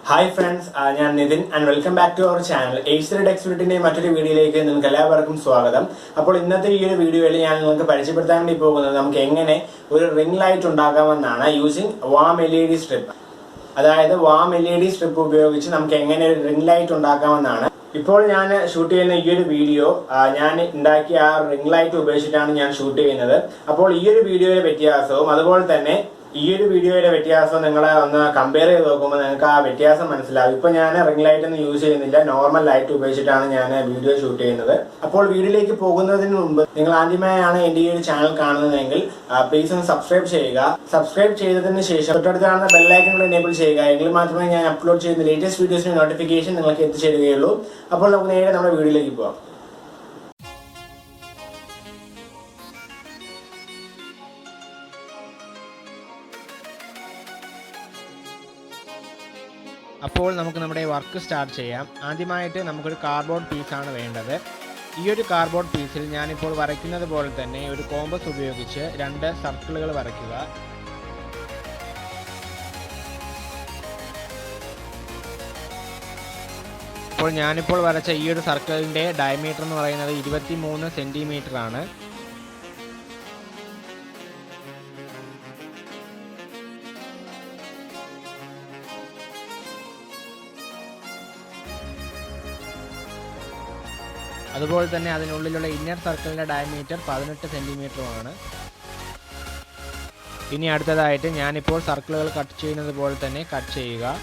Hi friends, I am Nithin and welcome back to our channel. H3 Dexpertine മറ്റൊരു വീഡിയോയിലേക്ക് നിങ്ങൾക്ക് എല്ലാവർക്കും സ്വാഗതം. അപ്പോൾ ഇന്നത്തെ ഈ ഒരു വീഡിയോയിൽ ഞാൻ നിങ്ങൾക്ക് പരിചയപ്പെടുത്താൻ വേണ്ടി പോകുന്നത് നമുക്ക് എങ്ങനെ ഒരു റിംഗ് ലൈറ്റ് ഉണ്ടാക്കാമെന്നാണ് യൂസിങ് വാം LED സ്ട്രിപ്പ്. അതായത് വാം LED സ്ട്രിപ്പ് ഉപയോഗിച്ച് നമുക്ക് എങ്ങനെ ഒരു റിംഗ് ലൈറ്റ് ഉണ്ടാക്കാമെന്നാണ്. ഇപ്പോൾ ഞാൻ ഷൂട്ട് ചെയ്യുന്ന ഈ ഒരു വീഡിയോ ഞാൻ ഉണ്ടാക്കിയ ആ റിംഗ് ലൈറ്റ് ഉപയോഗിച്ചിട്ടാണ് ഞാൻ ഷൂട്ട് ചെയ്യുന്നത്. അപ്പോൾ ഈ ഒരു വീഡിയോയുടെ വ്യത്യാസവും അതുപോലെ തന്നെ ഈ ഒരു വീഡിയോയുടെ വ്യത്യാസം നിങ്ങളെ ഒന്ന് കമ്പയർ ചെയ്ത് നോക്കുമ്പോൾ നിങ്ങൾക്ക് ആ വ്യത്യാസം മനസ്സിലാവും. ഇപ്പൊ ഞാൻ റിംഗ് ലൈറ്റ് ഒന്നും യൂസ് ചെയ്യുന്നില്ല, നോർമൽ ലൈറ്റ് ഉപയോഗിച്ചിട്ടാണ് ഞാൻ വീഡിയോ ഷൂട്ട് ചെയ്യുന്നത്. അപ്പോൾ വീഡിയോയിലേക്ക് പോകുന്നതിന് മുമ്പ് നിങ്ങൾ ആദ്യമായാണ് എന്റെ ഈ ഒരു ചാനൽ കാണുന്നതെങ്കിൽ പ്ലീസ് ഒന്ന് സബ്സ്ക്രൈബ് ചെയ്യുക. സബ്സ്ക്രൈബ് ചെയ്തതിന് ശേഷം തൊട്ടടുത്ത് കാണുന്ന ബെല്ലൈക്കൺ കൂടെ എനേബിൾ ചെയ്യുക. എങ്കിൽ മാത്രമേ ഞാൻ അപ്ലോഡ് ചെയ്യുന്ന ലേറ്റസ്റ്റ് വീഡിയോസിന്റെ നോട്ടിഫിക്കേഷൻ നിങ്ങൾക്ക് എത്തിച്ചേരുകയുള്ളൂ. അപ്പോൾ നമുക്ക് നേരെ നമ്മുടെ വീഡിയോയിലേക്ക് പോകാം. അപ്പോൾ നമുക്ക് നമ്മുടെ വർക്ക് സ്റ്റാർട്ട് ചെയ്യാം. ആദ്യമായിട്ട് നമുക്കൊരു കാർഡ്ബോർഡ് പീസാണ് വേണ്ടത്. ഈ ഒരു കാർഡ്ബോർഡ് പീസിൽ ഞാനിപ്പോൾ വരയ്ക്കുന്നത് പോലെ തന്നെ ഒരു കോമ്പസ് ഉപയോഗിച്ച് 2 സർക്കിളുകൾ വരയ്ക്കുക. അപ്പോൾ ഞാനിപ്പോൾ വരച്ച ഈ ഒരു സർക്കിളിൻ്റെ ഡയമീറ്റർ എന്ന് പറയുന്നത് 23 സെൻറ്റിമീറ്റർ ആണ്. അതുപോലെ തന്നെ അതിനുള്ളിലുള്ള ഇന്നർ സർക്കിളിൻ്റെ ഡയമീറ്റർ 18 സെൻറ്റിമീറ്ററുമാണ്. ഇനി അടുത്തതായിട്ട് ഞാനിപ്പോൾ സർക്കിളുകൾ കട്ട് ചെയ്യുന്നത് പോലെ തന്നെ കട്ട് ചെയ്യുക.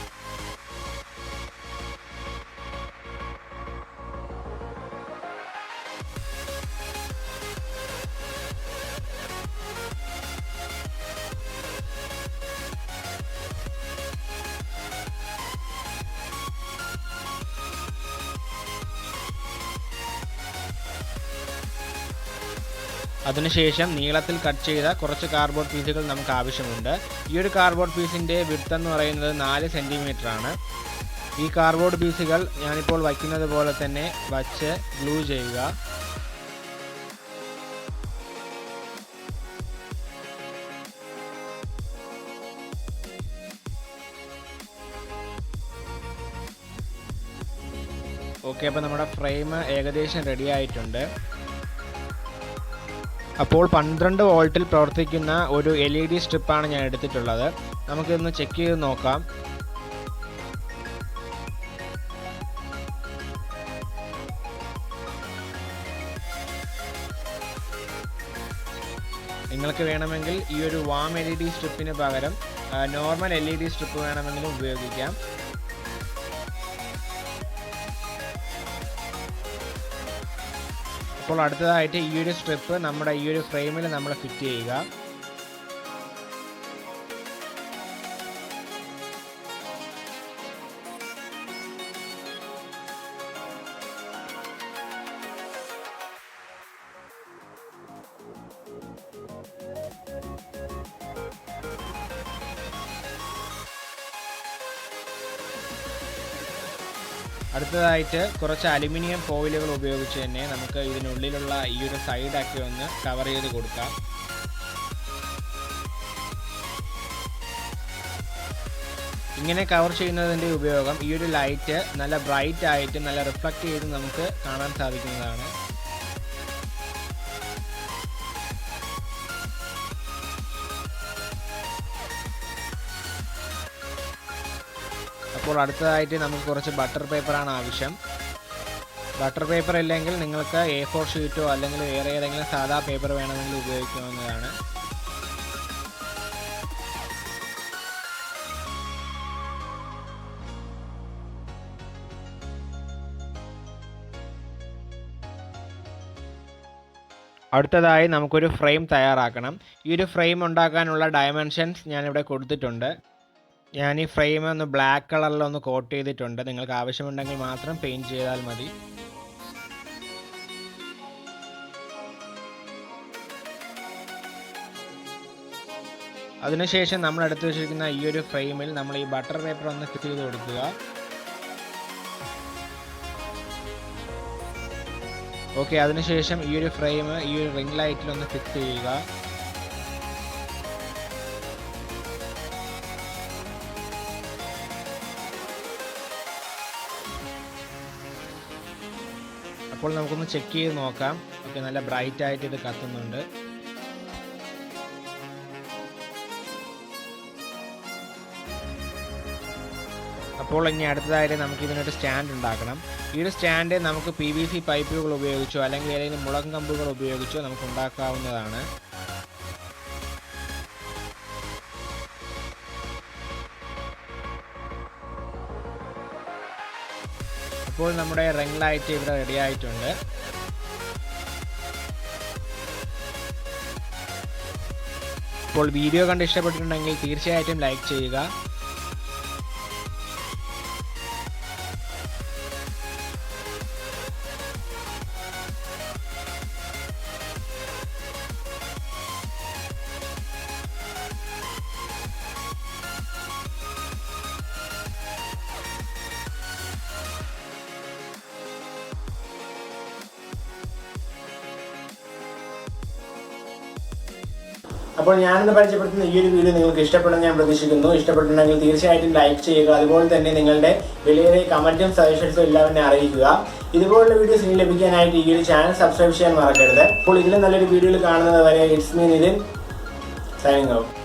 അതിനുശേഷം നീളത്തിൽ കട്ട് ചെയ്ത കുറച്ച് കാർഡ്ബോർഡ് പീസുകൾ നമുക്ക് ആവശ്യമുണ്ട്. ഈ ഒരു കാർഡ്ബോർഡ് പീസിൻ്റെ വിഡ്ത്ത് എന്ന് പറയുന്നത് 4 സെൻറ്റിമീറ്റർ ആണ്. ഈ കാർഡ്ബോർഡ് പീസുകൾ ഞാനിപ്പോൾ വയ്ക്കുന്നത് പോലെ തന്നെ വച്ച് ഗ്ലൂ ചെയ്യുക. ഓക്കെ, അപ്പോൾ നമ്മുടെ ഫ്രെയിം ഏകദേശം റെഡി ആയിട്ടുണ്ട്. അപ്പോൾ 12 വോൾട്ടിൽ പ്രവർത്തിക്കുന്ന ഒരു LED സ്ട്രിപ്പാണ് ഞാൻ എടുത്തിട്ടുള്ളത്. നമുക്കിതൊന്ന് ചെക്ക് ചെയ്ത് നോക്കാം. നിങ്ങൾക്ക് വേണമെങ്കിൽ ഈ ഒരു വാം LED സ്ട്രിപ്പിന് പകരം നോർമൽ LED സ്ട്രിപ്പ് വേണമെങ്കിലും ഉപയോഗിക്കാം. അപ്പോൾ അടുത്തതായിട്ട് ഈ ഒരു സ്ട്രിപ്പ് നമ്മുടെ ഈ ഒരു ഫ്രെയിമിൽ നമ്മൾ ഫിറ്റ് ചെയ്യുക. അടുത്തതായിട്ട് കുറച്ച് അലുമിനിയം ഫോയിലുകൾ ഉപയോഗിച്ച് തന്നെ നമുക്ക് ഇതിനുള്ളിലുള്ള ഈ ഒരു സൈഡൊക്കെ ഒന്ന് കവർ ചെയ്ത് കൊടുക്കാം. ഇങ്ങനെ കവർ ചെയ്യുന്നതിൻ്റെ ഉപയോഗം ഈ ഒരു ലൈറ്റ് നല്ല ബ്രൈറ്റ് ആയിട്ട് നല്ല റിഫ്ലക്റ്റ് ചെയ്ത് നമുക്ക് കാണാൻ സാധിക്കുന്നതാണ്. അപ്പോൾ അടുത്തതായിട്ട് നമുക്ക് കുറച്ച് ബട്ടർ പേപ്പറാണ് ആവശ്യം. ബട്ടർ പേപ്പർ ഇല്ലെങ്കിൽ നിങ്ങൾക്ക് A4 ഷീറ്റോ അല്ലെങ്കിൽ വേറെ ഏതെങ്കിലും സാധാ പേപ്പർ വേണമെങ്കിൽ ഉപയോഗിക്കാവുന്നതാണ്. അടുത്തതായി നമുക്കൊരു ഫ്രെയിം തയ്യാറാക്കണം. ഈ ഒരു ഫ്രെയിം ഉണ്ടാക്കാനുള്ള ഡയമെൻഷൻസ് ഞാനിവിടെ കൊടുത്തിട്ടുണ്ട്. ഞാൻ ഈ ഫ്രെയിം ഒന്ന് ബ്ലാക്ക് കളറിലൊന്ന് കോട്ട് ചെയ്തിട്ടുണ്ട്. നിങ്ങൾക്ക് ആവശ്യമുണ്ടെങ്കിൽ മാത്രം പെയിൻറ്റ് ചെയ്താൽ മതി. അതിനുശേഷം നമ്മൾ എടുത്തു വെച്ചിരിക്കുന്ന ഈ ഒരു ഫ്രെയിമിൽ നമ്മൾ ഈ ബട്ടർ പേപ്പർ ഒന്ന് ഫിറ്റ് ചെയ്ത് കൊടുക്കുക. ഓക്കെ, അതിനുശേഷം ഈ ഒരു ഫ്രെയിം ഈ ഒരു റിംഗ് ലൈറ്റിൽ ഒന്ന് ഫിക്സ് ചെയ്യുക. അപ്പോൾ നമുക്കൊന്ന് ചെക്ക് ചെയ്ത് നോക്കാം. ഓക്കെ, നല്ല ബ്രൈറ്റ് ആയിട്ട് ഇത് കത്തുന്നുണ്ട്. അപ്പോൾ ഇനി അടുത്തതായിട്ട് നമുക്ക് ഇതിനൊരു സ്റ്റാൻഡ് ഉണ്ടാക്കണം. ഈ ഒരു സ്റ്റാൻഡ് നമുക്ക് PVC പൈപ്പുകൾ ഉപയോഗിച്ചോ അല്ലെങ്കിൽ ഏതെങ്കിലും മുളക് കമ്പുകൾ ഉപയോഗിച്ചോ നമുക്ക് ഉണ്ടാക്കാവുന്നതാണ്. അപ്പോൾ നമ്മുടെ റിംഗ് ലൈറ്റ് ഇവിടെ റെഡി ആയിട്ടുണ്ട്. അപ്പോൾ വീഡിയോ കണ്ട് ഇഷ്ടപ്പെട്ടിട്ടുണ്ടെങ്കിൽ തീർച്ചയായിട്ടും ലൈക്ക് ചെയ്യുക. അപ്പോൾ ഞാനിന്ന് പരിചയപ്പെടുത്തുന്ന ഈ ഒരു വീഡിയോ നിങ്ങൾക്ക് ഇഷ്ടപ്പെടുമെന്ന് ഞാൻ പ്രതീക്ഷിക്കുന്നു. ഇഷ്ടപ്പെട്ടിട്ടുണ്ടെങ്കിൽ തീർച്ചയായിട്ടും ലൈക്ക് ചെയ്യുക. അതുപോലെ തന്നെ നിങ്ങളുടെ വിലയേറിയ കമന്റും സജഷൻസും എല്ലാവരും അറിയിക്കുക. ഇതുപോലുള്ള വീഡിയോസ് നിങ്ങൾക്ക് ലഭിക്കാനായിട്ട് ഈ ഒരു ചാനൽ സബ്സ്ക്രൈബ് ചെയ്യാൻ മറക്കരുത്. അപ്പോൾ ഇതിലും നല്ലൊരു വീഡിയോയിൽ കാണുന്നത് വരെ it's me Nithin, signing out.